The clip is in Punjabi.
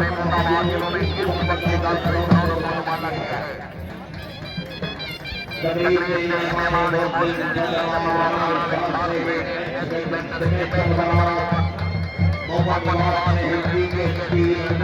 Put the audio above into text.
ਨੇ ਮੁੰਡਾ ਜਿਨ੍ਹਾਂ ਨੇ ਇਸ ਬੱਚੇ ਦੀ ਗੱਲ ਕਰੋ ਤਾਂ ਉਹਨਾਂ ਨੂੰ ਮੰਨ ਲਿਆ ਹੈ ਤਕਰੀਬ ਦੇ ਨਿਯਮਾਂ ਦੇ ਮੁਤਾਬਿਕ ਭਗਵਾਨ ਨੇ ਹਿੰਦੀ ਕੇ ਸਪੀਡ